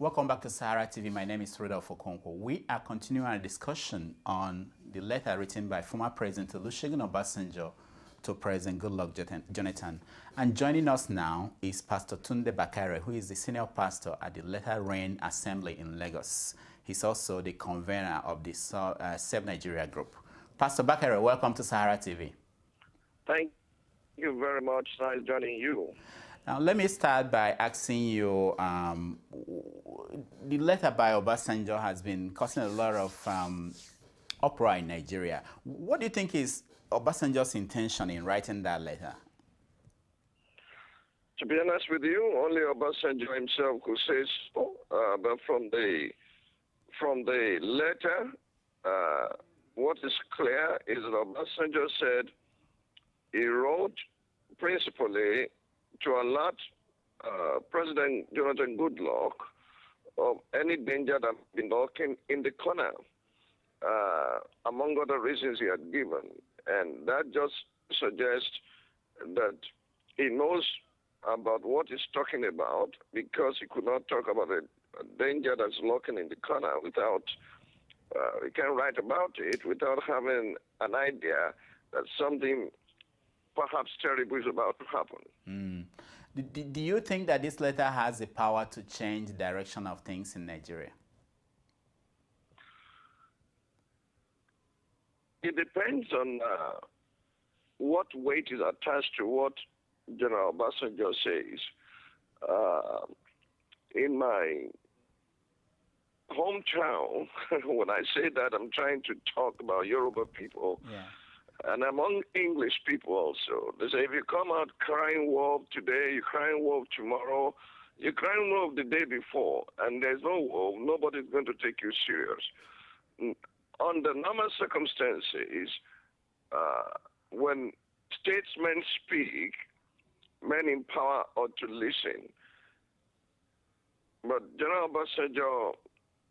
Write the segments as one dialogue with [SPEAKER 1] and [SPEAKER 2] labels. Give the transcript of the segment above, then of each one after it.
[SPEAKER 1] Welcome back to SaharaTV. My name is Rudolf Okonkwo. We are continuing our discussion on the letter written by former President Olusegun Obasanjo to President Goodluck Jonathan. And joining us now is Pastor Tunde Bakare, who is the senior pastor at the Latter Rain Assembly in Lagos. He's also the convener of the Save Nigeria group. Pastor Bakare, welcome to SaharaTV.
[SPEAKER 2] Thank you very much. Nice joining you.
[SPEAKER 1] Now, let me start by asking you, the letter by Obasanjo has been causing a lot of uproar in Nigeria. What do you think is Obasanjo's intention in writing that letter?
[SPEAKER 2] To be honest with you, only Obasanjo himself could say so. But from the letter, what is clear is that Obasanjo said he wrote principally to alert President Jonathan Goodluck of any danger that had been lurking in the corner, among other reasons he had given. And that just suggests that he knows about what he's talking about, because he could not talk about a danger that's lurking in the corner without, he can't write about it without having an idea that something perhaps terrible is about to happen.
[SPEAKER 1] Do you think that this letter has the power to change the direction of things in Nigeria?
[SPEAKER 2] It depends on what weight is attached to what General Obasanjo says. In my hometown, when I say that, I'm trying to talk about Yoruba people.
[SPEAKER 1] Yeah.
[SPEAKER 2] And among English people also. They say if you come out crying wolf today, you're crying wolf tomorrow, you're crying wolf the day before, and there's no wolf, nobody's going to take you serious. Under normal circumstances, when statesmen speak, men in power ought to listen. But General Obasanjo,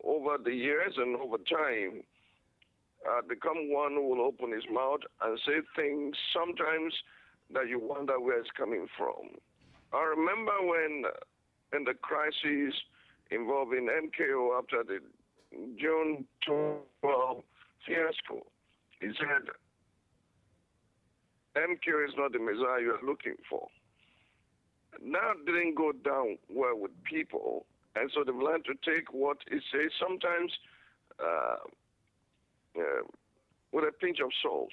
[SPEAKER 2] over the years and over time, become one who will open his mouth and say things sometimes that you wonder where it's coming from. I remember when, in the crisis involving MKO after the June 12 fiasco, he said, MKO is not the Messiah you're looking for. That didn't go down well with people, and so they've learned to take what he says sometimes with a pinch of salt.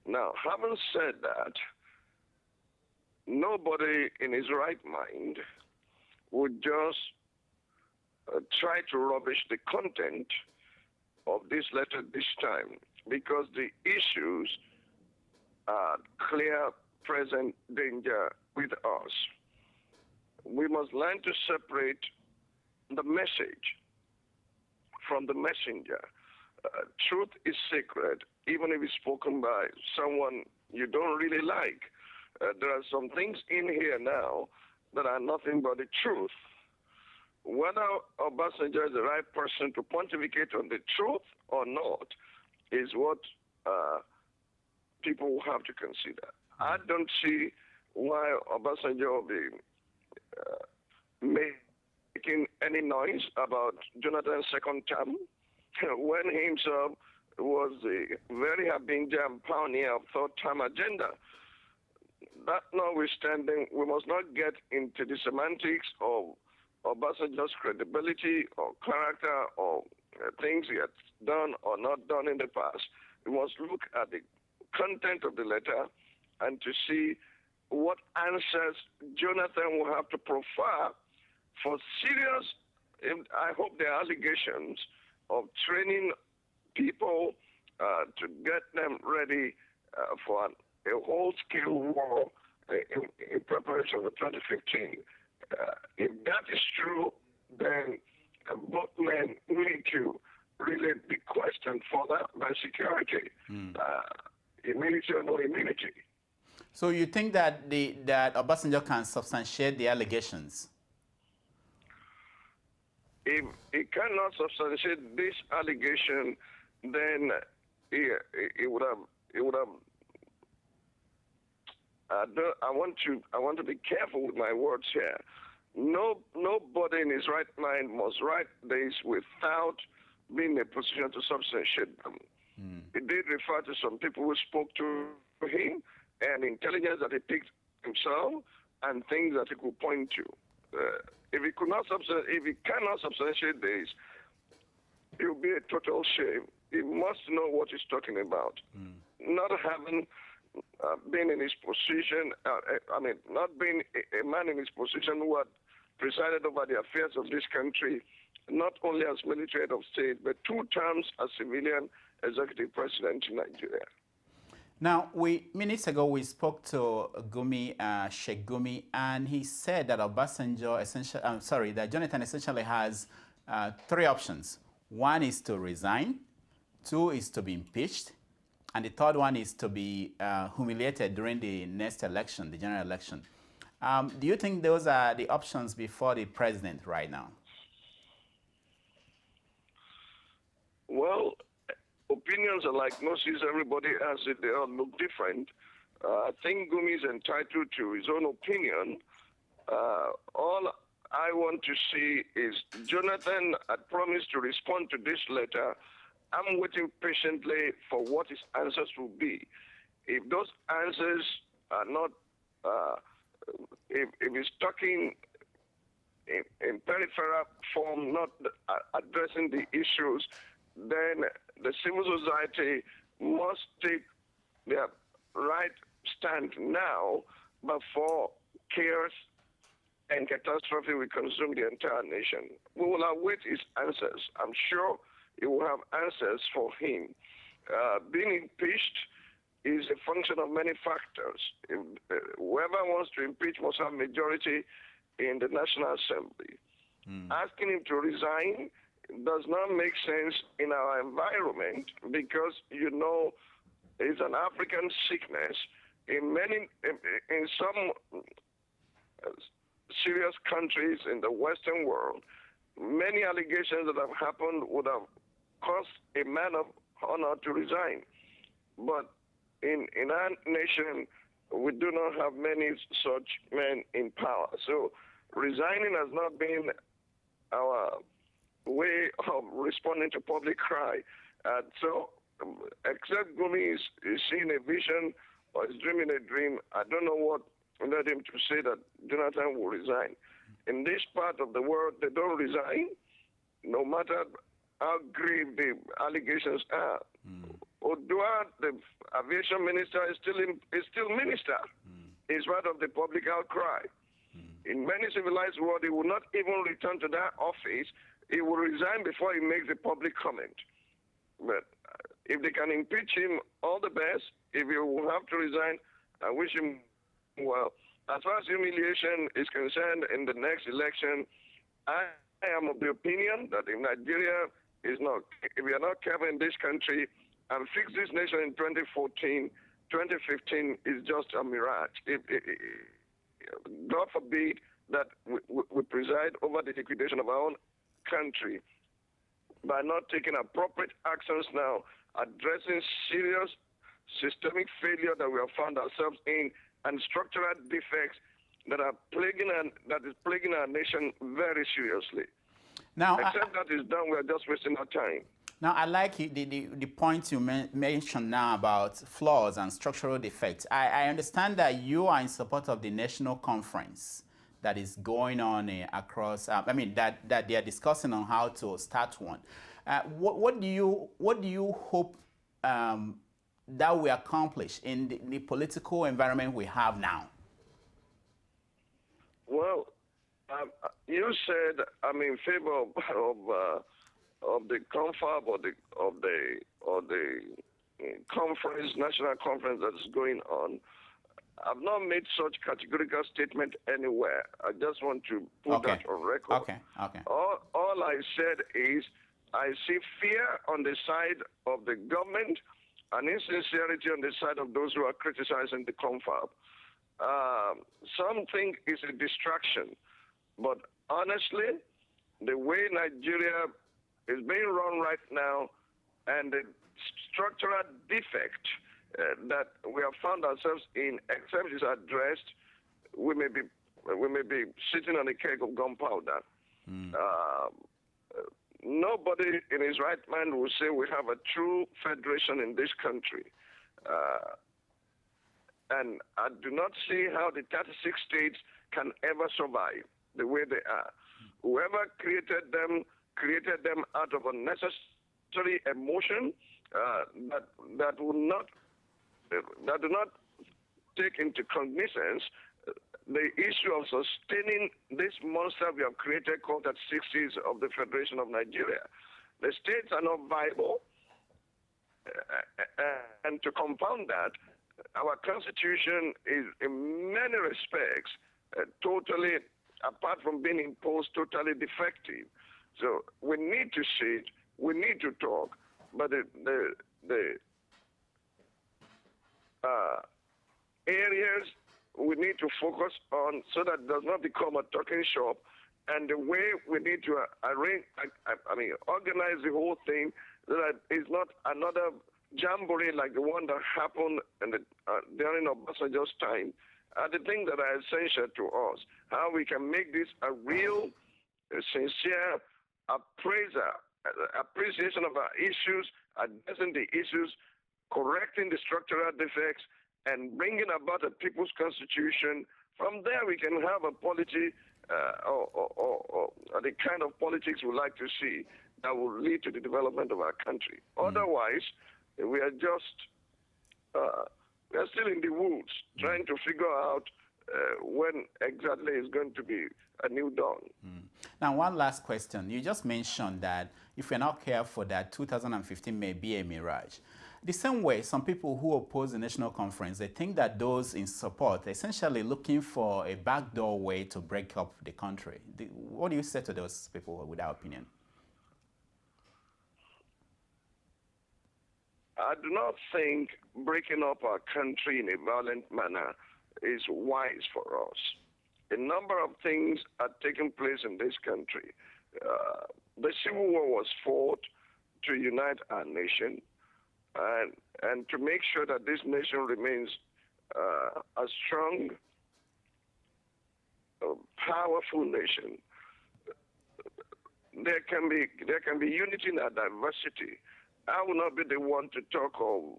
[SPEAKER 2] Now, having said that, nobody in his right mind would just try to rubbish the content of this letter this time, because the issues are clear, present danger with us. We must learn to separate the message from the messenger. Truth is sacred, even if it's spoken by someone you don't really like. There are some things in here now that are nothing but the truth. Whether Obasanjo is the right person to pontificate on the truth or not is what people will have to consider. I don't see why Obasanjo will be making any noise about Jonathan's second term, when he himself was the very Abinjam pioneer of third-term agenda. That notwithstanding, we must not get into the semantics of Obasanjo's credibility or character or things he has done or not done in the past. We must look at the content of the letter and to see what answers Jonathan will have to profile for serious, I hope there are allegations of training people to get them ready for a whole-scale war in preparation for 2015. If that is true, then both men need to really be questioned further by security. Immunity or no immunity.
[SPEAKER 1] So you think that that Obasanjo can substantiate the allegations?
[SPEAKER 2] If he cannot substantiate this allegation, then he would have. I want to be careful with my words here. Nobody in his right mind must write this without being in a position to substantiate them. He did refer to some people who spoke to him and intelligence that he picked himself and things that he could point to. If he cannot substantiate this, it will be a total shame. He must know what he's talking about. Not having been in his position, not being a man in his position who had presided over the affairs of this country, not only as military head of state, but 2 terms as civilian executive president in Nigeria.
[SPEAKER 1] Now, minutes ago, we spoke to Sheikh Gumi, and he said that that Jonathan essentially has 3 options. 1 is to resign, 2 is to be impeached, and the 3rd one is to be humiliated during the next election, the general election. Do you think those are the options before the president right now?
[SPEAKER 2] Well, opinions are like noses. Everybody has it. They all look different. I think Gumi is entitled to his own opinion. All I want to see is Jonathan had promised to respond to this letter. I'm waiting patiently for what his answers will be. If those answers are not, if he's talking in peripheral form, not addressing the issues, then the civil society must take their right stand now before chaos and catastrophe will consume the entire nation. We will await his answers. I'm sure he will have answers for him. Being impeached is a function of many factors. Whoever wants to impeach must have majority in the National Assembly. Asking him to resign does not make sense in our environment because, you know, it's an African sickness. In some serious countries in the Western world, many allegations that have happened would have caused a man of honor to resign. But in our nation, we do not have many such men in power. So resigning has not been our way of responding to public cry. So except Gumi is seeing a vision or is dreaming a dream, I don't know what led him to say that Jonathan will resign. In this part of the world, they don't resign, no matter how grave the allegations are. Odua, the aviation minister, is still minister. He's part of the public outcry. In many civilized world, he will not even return to that office. He will resign before he makes a public comment. But if they can impeach him, all the best. If he will have to resign, I wish him well. As far as humiliation is concerned in the next election, I am of the opinion that if Nigeria if we are not careful in this country and fix this nation in 2014, 2015 is just a mirage. God forbid that we preside over the liquidation of our own country by not taking appropriate actions now, addressing serious systemic failure that we have found ourselves in and structural defects that is plaguing our nation very seriously.
[SPEAKER 1] Now,
[SPEAKER 2] except that is done, we are just wasting our time.
[SPEAKER 1] Now, I like the point you mentioned now about flaws and structural defects. I understand that you are in support of the national conference that is going on across. That they are discussing on how to start one. What do you hope that we accomplish in the political environment we have now?
[SPEAKER 2] Well, you said I'm in favor of the confab or the conference, national conference that is going on. I've not made such categorical statement anywhere. I just want to put that on record.
[SPEAKER 1] Okay.
[SPEAKER 2] All I said is I see fear on the side of the government and insincerity on the side of those who are criticizing the confab. Some think it's a distraction, but honestly, the way Nigeria is being run right now and the structural defect that we have found ourselves in, except is addressed, we may be we may be sitting on a keg of gunpowder. Nobody in his right mind will say we have a true federation in this country. And I do not see how the 36 states can ever survive the way they are. Whoever created them out of unnecessary emotion that do not take into cognizance the issue of sustaining this monster we have created called the 60s of the Federation of Nigeria. The states are not viable, and to compound that, our constitution is in many respects totally, apart from being imposed, totally defective. So we need to sit, we need to talk, but the areas we need to focus on so that it does not become a talking shop, and the way we need to organize the whole thing so that it's not another jamboree like the one that happened during Obasanjo's time, are the things that are essential to us. How we can make this a real, sincere appreciation of our issues, addressing the issues, correcting the structural defects, and bringing about a people's constitution. From there, we can have a polity or the kind of politics we like to see that will lead to the development of our country. Otherwise, we are just we are still in the woods trying to figure out when exactly is going to be a new dawn.
[SPEAKER 1] Now, one last question. You just mentioned that if we're not careful, that 2015 may be a mirage. The same way, some people who oppose the national conference, they think that those in support are essentially looking for a backdoor way to break up the country. What do you say to those people with that opinion?
[SPEAKER 2] I do not think breaking up our country in a violent manner is wise for us. A number of things are taking place in this country. The Civil War was fought to unite our nation and to make sure that this nation remains a strong, powerful nation. There can be unity in our diversity. I will not be the one to talk of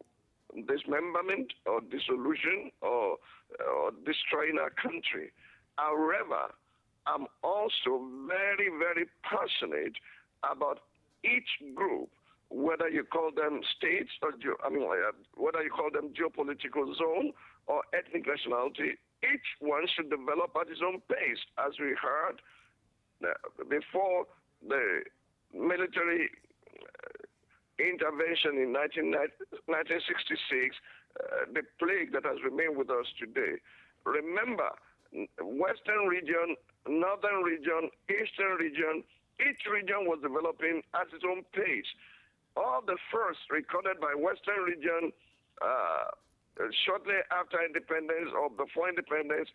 [SPEAKER 2] dismemberment or dissolution or destroying our country. However, I'm also very, very passionate about each group, whether you call them states or whether you call them geopolitical zone or ethnic nationality. Each one should develop at its own pace, as we heard before the military intervention in 1966, the plague that has remained with us today. Remember, Western region, Northern region, Eastern region, each region was developing at its own pace. All the first recorded by Western region shortly after independence or before independence,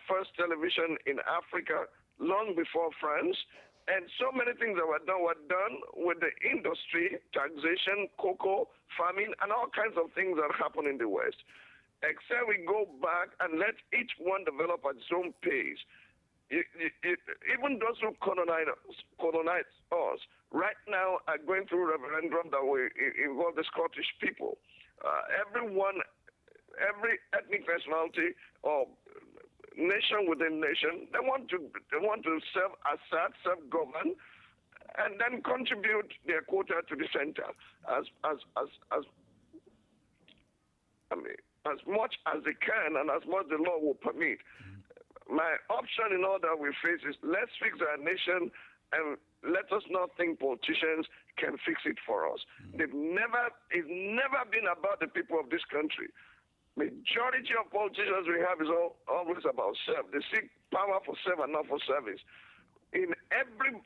[SPEAKER 2] first television in Africa, long before France, and so many things that were done with the industry, taxation, cocoa, farming, and all kinds of things that happen in the West. Except we go back and let each one develop at its own pace. Even those who colonize us right now are going through a referendum that will involve the Scottish people. Every ethnic nationality or nation within nation, they want to self-assert, self-govern, and then contribute their quota to the center as much as they can and as much the law will permit. My option in all that we face is let's fix our nation and let us not think politicians can fix it for us. It's never been about the people of this country. Majority of politicians we have is always about self. They seek power for self and not for service. In every,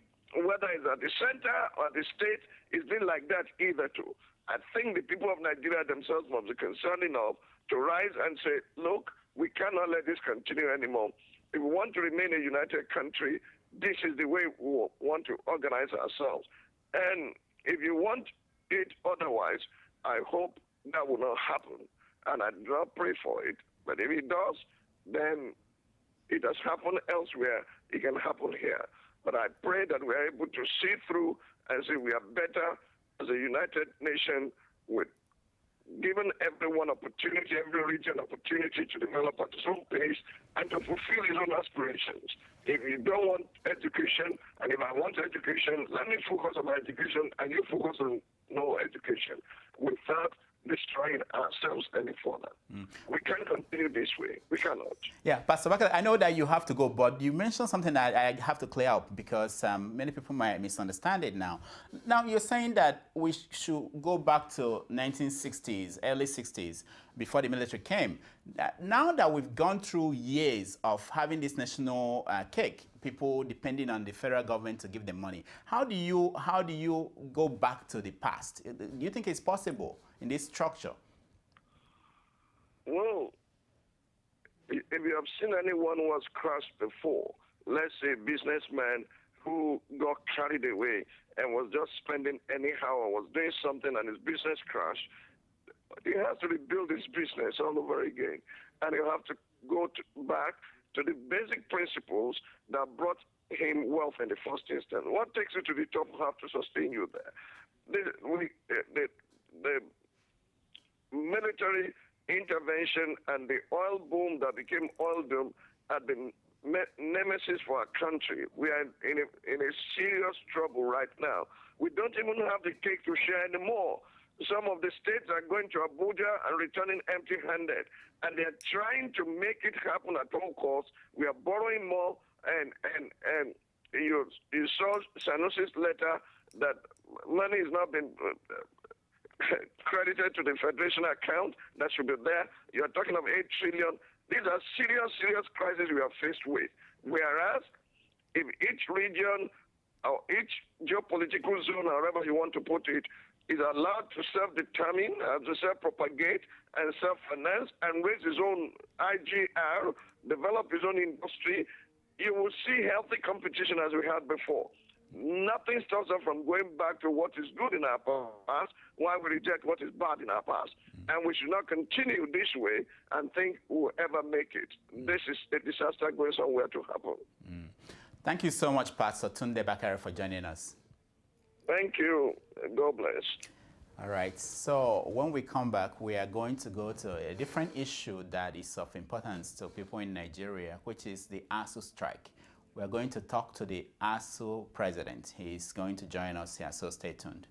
[SPEAKER 2] whether it's at the center or the state, it's been like that either too. I think the people of Nigeria themselves must be concerned enough to rise and say, look, we cannot let this continue anymore. If we want to remain a united country, this is the way we want to organize ourselves. And if you want it otherwise, I hope that will not happen. And I do not pray for it. But if it does, then it has happened elsewhere, it can happen here. But I pray that we are able to see through and say we are better as a united nation with giving everyone opportunity, every region opportunity to develop at its own pace and to fulfill its own aspirations. If you don't want education, and if I want education, let me focus on my education and you focus on no education without destroying ourselves any further. We can't continue this way. We cannot.
[SPEAKER 1] Yeah, Pastor Bakare, I know that you have to go, but you mentioned something that I have to clear up because many people might misunderstand it now. Now, you're saying that we should go back to 1960s, early 60s, before the military came. Now that we've gone through years of having this national cake, people depending on the federal government to give them money, how do you go back to the past? Do you think it's possible in this structure?
[SPEAKER 2] Well, if you have seen anyone who has crashed before, let's say a businessman who got carried away and was just spending anyhow or was doing something and his business crashed, he has to rebuild his business all over again. And you have to go back to the basic principles that brought him wealth in the first instance. What takes you to the top will have to sustain you there. The military intervention and the oil boom that became oil doom had been nemesis for our country. We are in a serious trouble right now. We don't even have the cake to share anymore. Some of the states are going to Abuja and returning empty-handed, and they're trying to make it happen at all costs. We are borrowing more, and you saw Sanusi's letter that money has not been credited to the Federation account. That should be there. You're talking of 8 trillion. These are serious crises we are faced with. Whereas, if each region or each geopolitical zone, however you want to put it, is allowed to self-determine, to self-propagate, and self-finance, and raise his own IGR, develop his own industry, you will see healthy competition as we had before. Nothing stops us from going back to what is good in our past while we reject what is bad in our past. And we should not continue this way and think we'll ever make it. This is a disaster going somewhere to happen.
[SPEAKER 1] Thank you so much, Pastor Tunde Bakare, for joining us.
[SPEAKER 2] Thank you. God bless.
[SPEAKER 1] All right. So when we come back, we are going to go to a different issue that is of importance to people in Nigeria, which is the ASU strike. We are going to talk to the ASU president. He is going to join us here, so stay tuned.